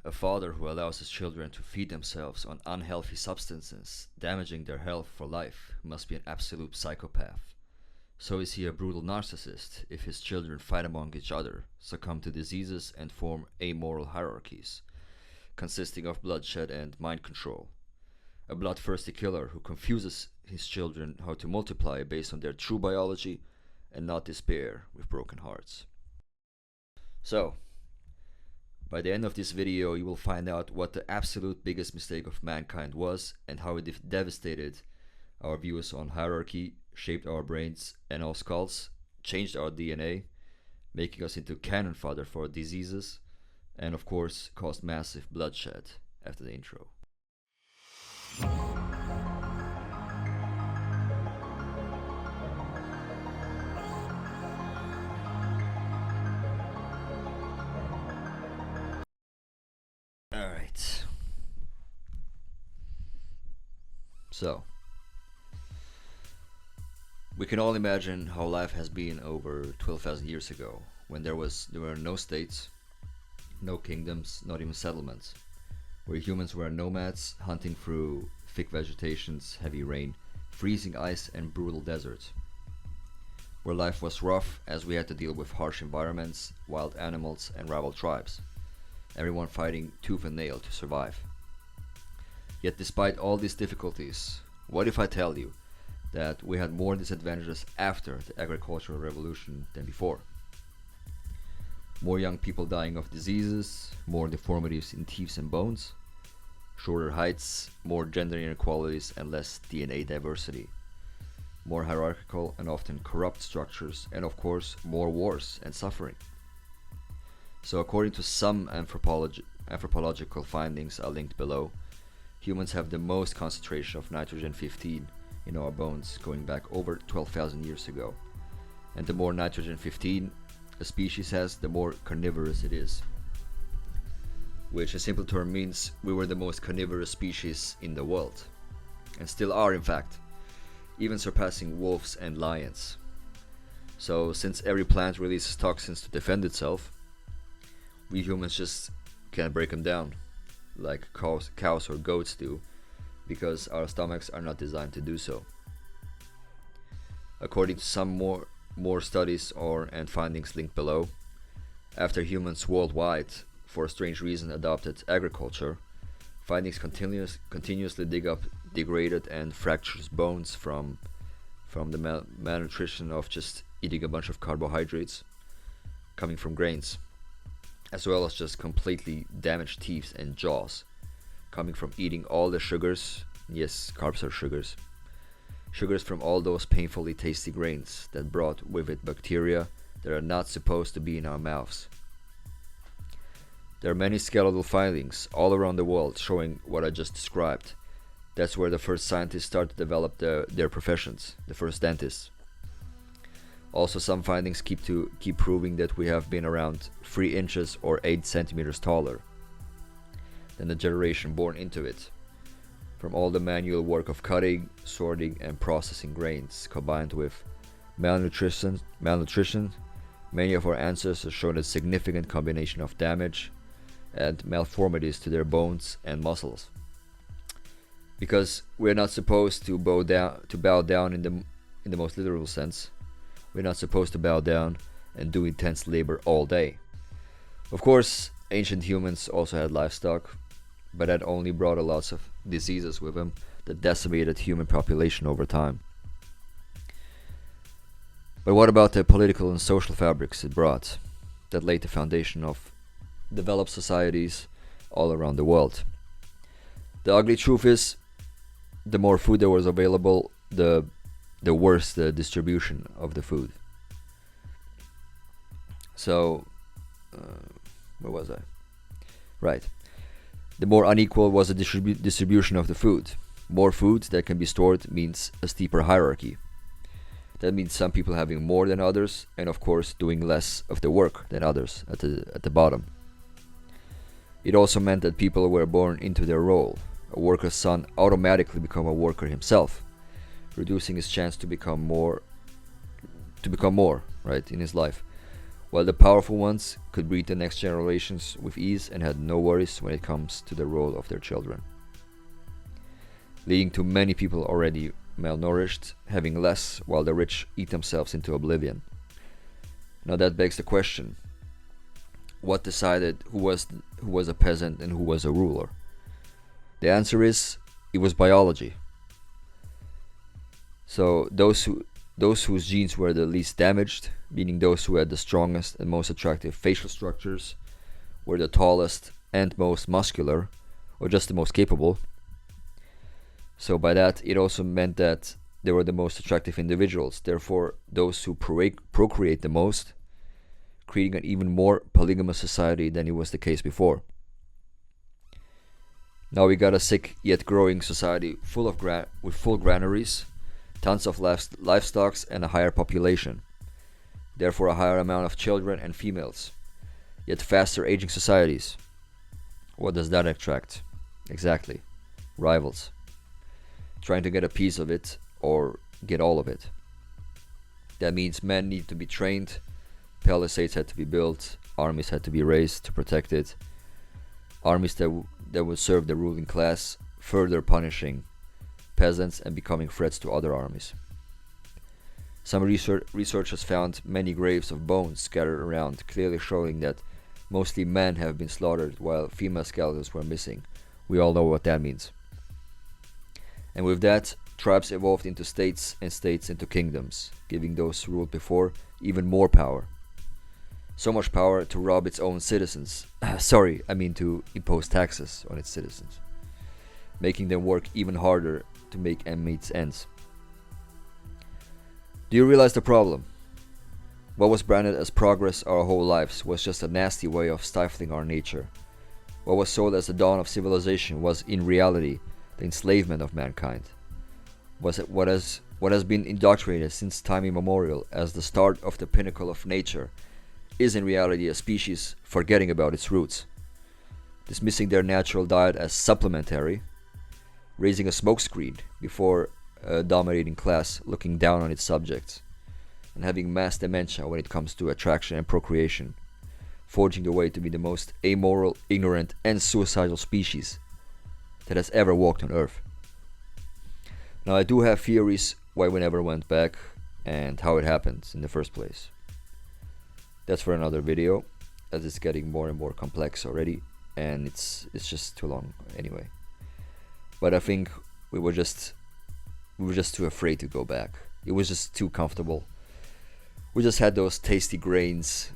A father who allows his children to feed themselves on unhealthy substances, damaging their health for life, must be an absolute psychopath. So is he a brutal narcissist if his children fight among each other, succumb to diseases, and form amoral hierarchies, consisting of bloodshed and mind control. A bloodthirsty killer who confuses his children how to multiply based on their true biology and not despair with broken hearts. So, by the end of this video, you will find out what the absolute biggest mistake of mankind was and how it devastated our views on hierarchy, shaped our brains and our skulls, changed our DNA, making us into cannon fodder for diseases, and of course caused massive bloodshed after the intro. Alright. So, we can all imagine how life has been over 12,000 years ago, when there were no states, no kingdoms, not even settlements, where humans were nomads hunting through thick vegetations, heavy rain, freezing ice and brutal deserts, where life was rough as we had to deal with harsh environments, wild animals and rival tribes, everyone fighting tooth and nail to survive. Yet despite all these difficulties, what if I tell you that we had more disadvantages after the agricultural revolution than before? More young people dying of diseases, more deformities in teeth and bones, shorter heights, more gender inequalities and less DNA diversity, more hierarchical and often corrupt structures, and of course more wars and suffering. So according to some anthropological findings are linked below, humans have the most concentration of nitrogen-15 in our bones going back over 12,000 years ago. And the more nitrogen-15 a species has, the more carnivorous it is. Which in simple term means we were the most carnivorous species in the world. And still are in fact, even surpassing wolves and lions. So since every plant releases toxins to defend itself, we humans just can't break them down like cows or goats do, because our stomachs are not designed to do so. According to some more studies and findings linked below, after humans worldwide, for a strange reason, adopted agriculture, findings continuously dig up degraded and fractious bones from the malnutrition of just eating a bunch of carbohydrates coming from grains, as well as just completely damaged teeth and jaws coming from eating all the sugars, yes, carbs are sugars from all those painfully tasty grains that brought with it bacteria that are not supposed to be in our mouths. There are many skeletal findings all around the world showing what I just described. That's where the first scientists start to develop their professions, the first dentists. Also, some findings keep proving that we have been around 3 inches or 8 centimeters taller than the generation born into it, from all the manual work of cutting, sorting and processing grains, combined with malnutrition. Many of our ancestors showed a significant combination of damage and malformities to their bones and muscles. Because we're not supposed to bow down in the most literal sense. We're not supposed to bow down and do intense labor all day. Of course, ancient humans also had livestock, but that only brought a lot of diseases with them that decimated human population over time. But what about the political and social fabrics it brought that laid the foundation of developed societies all around the world? The ugly truth is, the more food there was available, the worse the distribution of the food. So, where was I? Right. The more unequal was the distribution of the food. More food that can be stored means a steeper hierarchy. That means some people having more than others, and of course doing less of the work than others at the bottom. It also meant that people were born into their role. A worker's son automatically became a worker himself, reducing his chance to become more, right, in his life, while the powerful ones could breed the next generations with ease and had no worries when it comes to the role of their children, leading to many people already malnourished having less while the rich eat themselves into oblivion. Now that begs the question, what decided who was a peasant and who was a ruler? The answer is, it was biology. So those whose genes were the least damaged, meaning those who had the strongest and most attractive facial structures, were the tallest and most muscular, or just the most capable. So by that, it also meant that they were the most attractive individuals, therefore those who procreate the most, creating an even more polygamous society than it was the case before. Now we got a sick yet growing society full of with full granaries, tons of livestock and a higher population, therefore a higher amount of children and females, yet faster aging societies. What does that attract? Exactly, rivals, trying to get a piece of it or get all of it. That means men need to be trained, palisades had to be built, armies had to be raised to protect it, armies that would serve the ruling class, further punishing peasants and becoming threats to other armies. Some research has found many graves of bones scattered around, clearly showing that mostly men have been slaughtered while female skeletons were missing. We all know what that means. And with that, tribes evolved into states and states into kingdoms, giving those who ruled before even more power. So much power to rob its own citizens. To impose taxes on its citizens, making them work even harder to make meet ends. Do you realize the problem? What was branded as progress our whole lives was just a nasty way of stifling our nature. What was sold as the dawn of civilization was in reality the enslavement of mankind. What has been indoctrinated since time immemorial as the start of the pinnacle of nature is in reality a species forgetting about its roots, dismissing their natural diet as supplementary, raising a smokescreen before a dominating class looking down on its subjects, and having mass dementia when it comes to attraction and procreation, forging the way to be the most amoral, ignorant, and suicidal species that has ever walked on Earth. Now I do have theories why we never went back and how it happened in the first place. That's for another video, as it's getting more and more complex already, and it's just too long anyway. But I think we were just too afraid to go back. It was just too comfortable. We just had those tasty grains.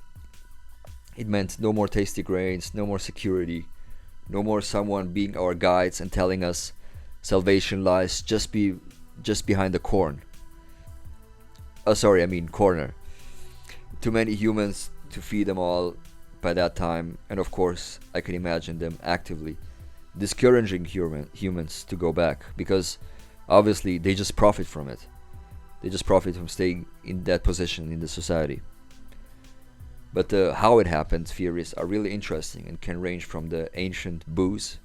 It meant no more tasty grains, no more security, no more someone being our guides and telling us salvation lies just behind the corn. Corner. Too many humans to feed them all by that time, and of course I can imagine them actively discouraging humans to go back, because obviously they just profit from it. They just profit from staying in that position in the society. But how it happened theories are really interesting and can range from the ancient booze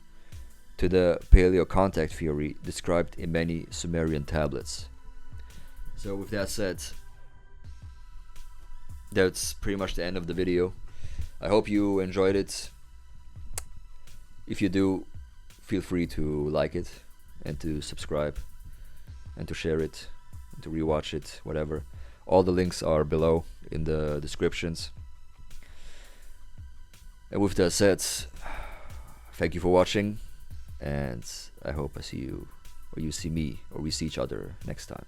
to the paleo contact theory described in many Sumerian tablets. So with that said, that's pretty much the end of the video. I hope you enjoyed it. If you do, feel free to like it and to subscribe and to share it and to rewatch it, whatever. All the links are below in the descriptions. And with that said, thank you for watching, and I hope I see you, or you see me, or we see each other next time.